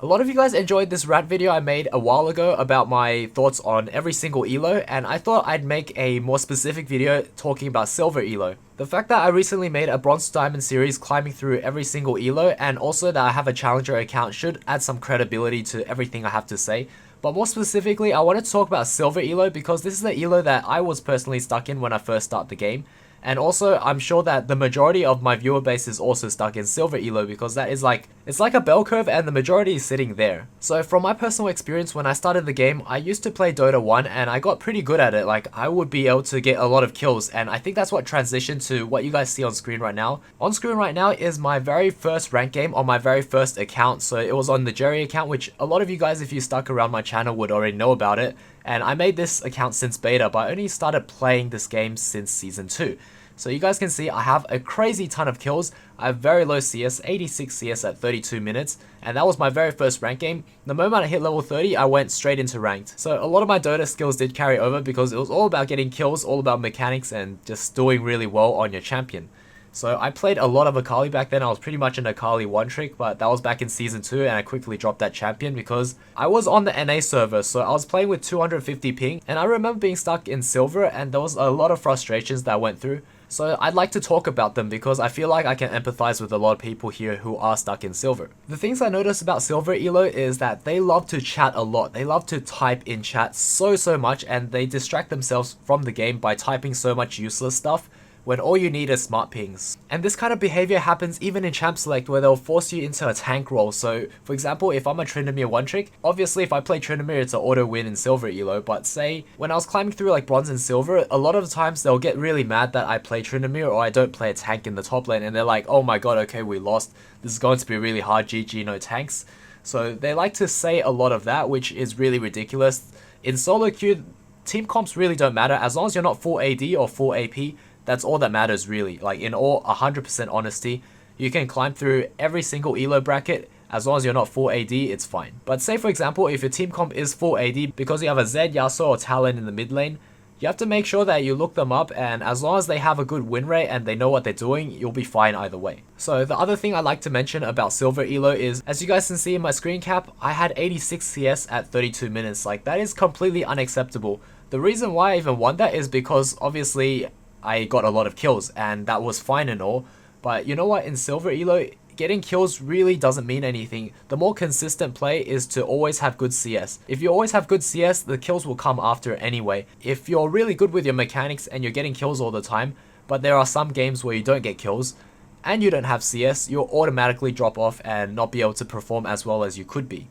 A lot of you guys enjoyed this rant video I made a while ago about my thoughts on every single elo, and I thought I'd make a more specific video talking about silver elo. The fact that I recently made a bronze to diamond series climbing through every single elo, and also that I have a challenger account should add some credibility to everything I have to say. But more specifically, I wanted to talk about silver elo because this is the elo that I was personally stuck in when I first started the game. And also, I'm sure that the majority of my viewer base is also stuck in silver elo because that is it's like a bell curve and the majority is sitting there. So from my personal experience when I started the game, I used to play Dota 1 and I got pretty good at it. Like, I would be able to get a lot of kills, and I think that's what transitioned to what you guys see on screen right now. On screen right now is my very first ranked game on my very first account. So it was on the Jerry account, which a lot of you guys, if you stuck around my channel, would already know about it. And I made this account since beta, but I only started playing this game since Season 2. So you guys can see I have a crazy ton of kills. I have very low CS, 86 CS at 32 minutes, and that was my very first ranked game. The moment I hit level 30, I went straight into ranked. So a lot of my Dota skills did carry over because it was all about getting kills, all about mechanics, and just doing really well on your champion. So I played a lot of Akali back then. I was pretty much an Akali one trick, but that was back in Season 2 and I quickly dropped that champion because I was on the NA server, so I was playing with 250 ping, and I remember being stuck in silver and there was a lot of frustrations that I went through. So I'd like to talk about them because I feel like I can empathize with a lot of people here who are stuck in silver. The things I notice about silver elo is that they love to chat a lot. They love to type in chat so much, and they distract themselves from the game by typing so much useless stuff when all you need is smart pings. And this kind of behavior happens even in Champ Select where they'll force you into a tank role. So for example, if I'm a Tryndamere one trick, obviously if I play Tryndamere it's an auto win in silver elo, but say when I was climbing through like bronze and silver, a lot of the times they'll get really mad that I play Tryndamere or I don't play a tank in the top lane, and they're like, oh my god, okay, we lost, this is going to be really hard, GG, no tanks. So they like to say a lot of that, which is really ridiculous. In solo queue, team comps really don't matter as long as you're not full AD or full AP. That's all that matters really. Like, in all 100% honesty, you can climb through every single elo bracket as long as you're not full AD, it's fine. But say for example, if your team comp is full AD because you have a Zed, Yasuo or Talon in the mid lane, you have to make sure that you look them up, and as long as they have a good win rate and they know what they're doing, you'll be fine either way. So the other thing I like to mention about silver elo is, as you guys can see in my screen cap, I had 86 CS at 32 minutes. Like, that is completely unacceptable. The reason why I even won that is because obviously I got a lot of kills and that was fine and all, but you know what, in silver elo, getting kills really doesn't mean anything. The more consistent play is to always have good CS. If you always have good CS, the kills will come after anyway. If you're really good with your mechanics and you're getting kills all the time, but there are some games where you don't get kills and you don't have CS, you'll automatically drop off and not be able to perform as well as you could be.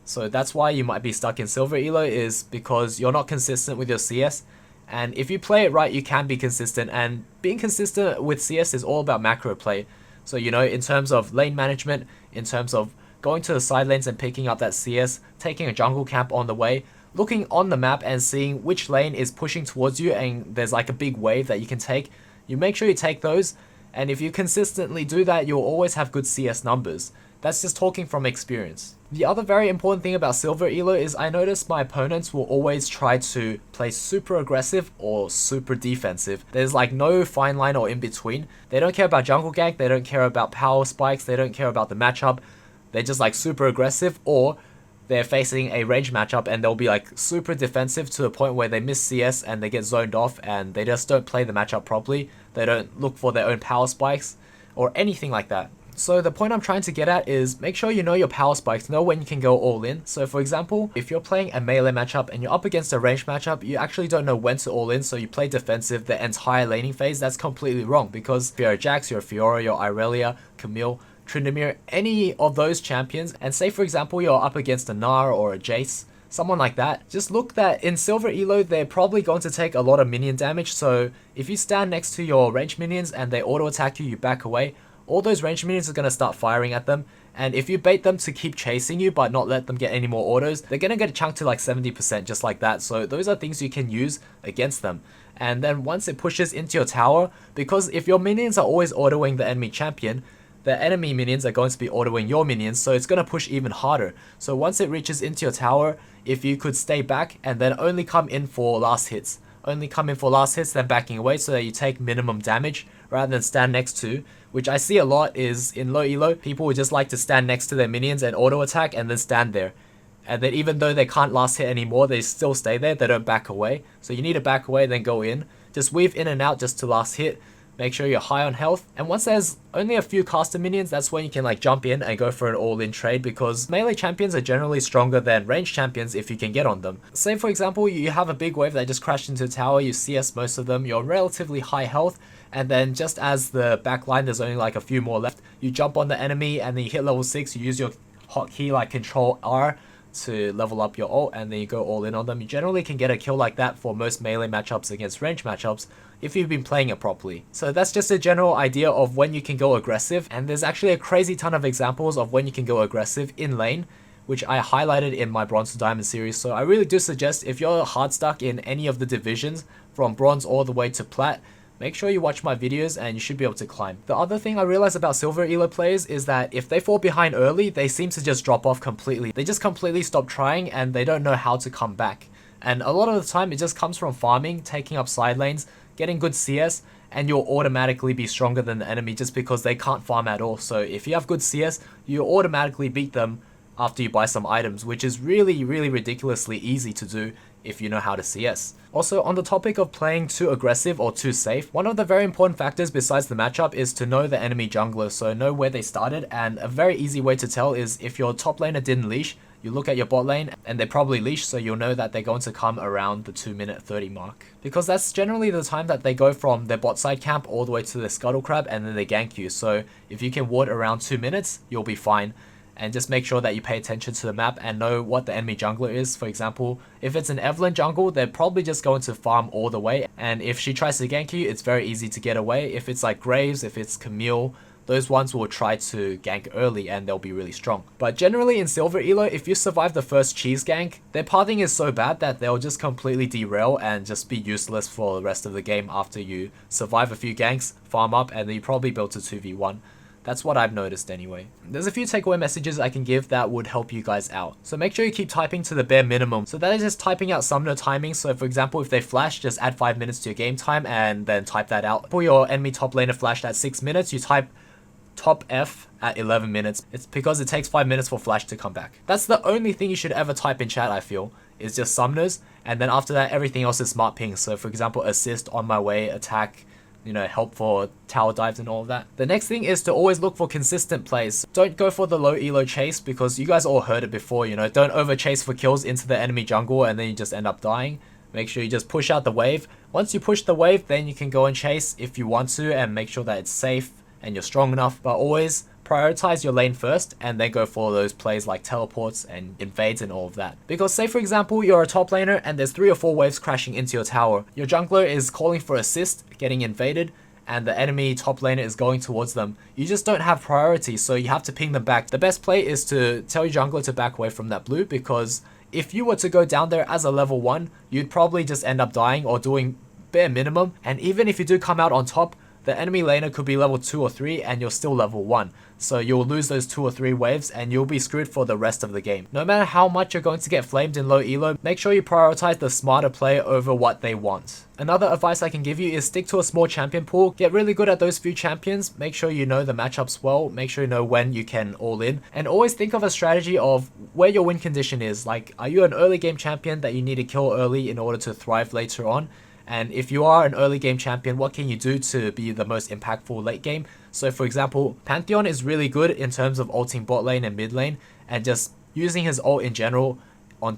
So that's why you might be stuck in silver elo, is because you're not consistent with your CS. And if you play it right, you can be consistent, and being consistent with CS is all about macro play. So, you know, in terms of lane management, in terms of going to the side lanes and picking up that CS, taking a jungle camp on the way, looking on the map and seeing which lane is pushing towards you and there's like a big wave that you can take, you make sure you take those, and if you consistently do that, you'll always have good CS numbers. That's just talking from experience. The other very important thing about silver elo is I notice my opponents will always try to play super aggressive or super defensive. There's like no fine line or in between. They don't care about jungle gank, they don't care about power spikes, they don't care about the matchup. They're just like super aggressive, or they're facing a range matchup and they'll be like super defensive to the point where they miss CS and they get zoned off and they just don't play the matchup properly. They don't look for their own power spikes or anything like that. So the point I'm trying to get at is make sure you know your power spikes, know when you can go all in. So for example, if you're playing a melee matchup and you're up against a range matchup, you actually don't know when to all in, so you play defensive the entire laning phase. That's completely wrong, because if you're a Jax, you're a Fiora, you're Irelia, Camille, Tryndamere, any of those champions, and say for example you're up against a Gnar or a Jace, someone like that, just look that in silver elo they're probably going to take a lot of minion damage. So if you stand next to your range minions and they auto attack you, you back away, all those range minions are going to start firing at them, and if you bait them to keep chasing you but not let them get any more autos, they're going to get chunked to like 70% just like that. So those are things you can use against them. And then once it pushes into your tower, because if your minions are always autoing the enemy champion, the enemy minions are going to be autoing your minions, so it's going to push even harder. So once it reaches into your tower, if you could stay back and then only come in for last hits, then backing away so that you take minimum damage rather than stand next to, which I see a lot is in low elo, people would just like to stand next to their minions and auto attack and then stand there. And then even though they can't last hit anymore, they still stay there, they don't back away. So you need to back away, then go in. Just weave in and out just to last hit. Make sure you're high on health. And once there's only a few caster minions, that's when you can like jump in and go for an all-in trade, because melee champions are generally stronger than ranged champions if you can get on them. Say for example, you have a big wave that just crashed into a tower, you CS most of them, you're relatively high health, and then just as the back line there's only like a few more left, you jump on the enemy and then you hit level 6, you use your hotkey like Control R to level up your ult, and then you go all in on them. You generally can get a kill like that for most melee matchups against ranged matchups if you've been playing it properly. So that's just a general idea of when you can go aggressive, and there's actually a crazy ton of examples of when you can go aggressive in lane, which I highlighted in my Bronze to Diamond series. So I really do suggest, if you're hard stuck in any of the divisions from Bronze all the way to Plat, make sure you watch my videos and you should be able to climb. The other thing I realize about Silver Elo players is that if they fall behind early, they seem to just drop off completely. They just completely stop trying and they don't know how to come back. And a lot of the time it just comes from farming, taking up side lanes, getting good CS, and you'll automatically be stronger than the enemy just because they can't farm at all. So if you have good CS, you automatically beat them after you buy some items, which is really ridiculously easy to do if you know how to CS. Also, on the topic of playing too aggressive or too safe, one of the very important factors besides the matchup is to know the enemy jungler, so know where they started. And a very easy way to tell is if your top laner didn't leash, you look at your bot lane and they probably leash, so you'll know that they're going to come around the 2-minute 30 mark. Because that's generally the time that they go from their bot side camp all the way to the scuttle crab and then they gank you. So if you can ward around 2 minutes, you'll be fine. And just make sure that you pay attention to the map and know what the enemy jungler is. For example, if it's an Evelynn jungle, they're probably just going to farm all the way. And if she tries to gank you, it's very easy to get away. If it's like Graves, if it's Camille, those ones will try to gank early and they'll be really strong. But generally in Silver Elo, if you survive the first cheese gank, their pathing is so bad that they'll just completely derail and just be useless for the rest of the game after you survive a few ganks, farm up, and then you probably build to 2v1. That's what I've noticed anyway. There's a few takeaway messages I can give that would help you guys out. So make sure you keep typing to the bare minimum. So that is just typing out summoner timing. So for example, if they flash, just add 5 minutes to your game time and then type that out. For your enemy top laner flashed at 6 minutes, you type top F at 11 minutes. It's because it takes 5 minutes for flash to come back. That's the only thing you should ever type in chat, I feel, is just summoners. And then after that, everything else is smart ping. So for example, assist, on my way, attack, you know, help for tower dives and all of that. The next thing is to always look for consistent plays. Don't go for the low elo chase, because you guys all heard it before, you know, don't over chase for kills into the enemy jungle and then you just end up dying. Make sure you just push out the wave. Once you push the wave, then you can go and chase if you want to, and make sure that it's safe and you're strong enough. But always prioritize your lane first and then go for those plays like teleports and invades and all of that. Because say for example, you're a top laner and there's 3 or 4 waves crashing into your tower. Your jungler is calling for assist, getting invaded, and the enemy top laner is going towards them. You just don't have priority, so you have to ping them back. The best play is to tell your jungler to back away from that blue, because if you were to go down there as a level 1, you'd probably just end up dying or doing bare minimum. And even if you do come out on top, the enemy laner could be level 2 or 3 and you're still level 1. So you'll lose those 2 or 3 waves and you'll be screwed for the rest of the game. No matter how much you're going to get flamed in low elo, make sure you prioritize the smarter play over what they want. Another advice I can give you is stick to a small champion pool. Get really good at those few champions. Make sure you know the matchups well. Make sure you know when you can all in. And always think of a strategy of where your win condition is. Like, are you an early game champion that you need to kill early in order to thrive later on? And if you are an early game champion, what can you do to be the most impactful late game? So for example, Pantheon is really good in terms of ulting bot lane and mid lane and just using his ult in general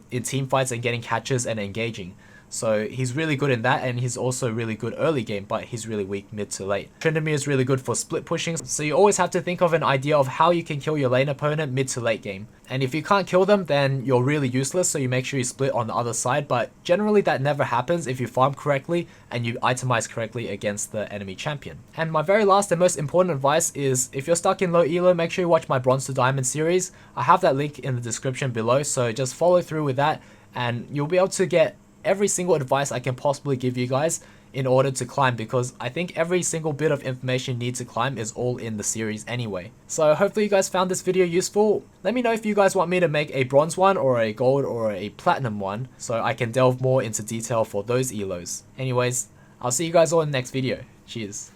in team fights and getting catches and engaging. So he's really good in that, and he's also really good early game, but he's really weak mid to late. Tryndamere is really good for split pushing, so you always have to think of an idea of how you can kill your lane opponent mid to late game. And if you can't kill them, then you're really useless, so you make sure you split on the other side, but generally that never happens if you farm correctly and you itemize correctly against the enemy champion. And my very last and most important advice is, if you're stuck in low elo, make sure you watch my Bronze to Diamond series. I have that link in the description below, so just follow through with that and you'll be able to get every single advice I can possibly give you guys in order to climb, because I think every single bit of information you need to climb is all in the series anyway. So hopefully you guys found this video useful. Let me know if you guys want me to make a bronze one or a gold or a platinum one, so I can delve more into detail for those elos. Anyways, I'll see you guys all in the next video. Cheers.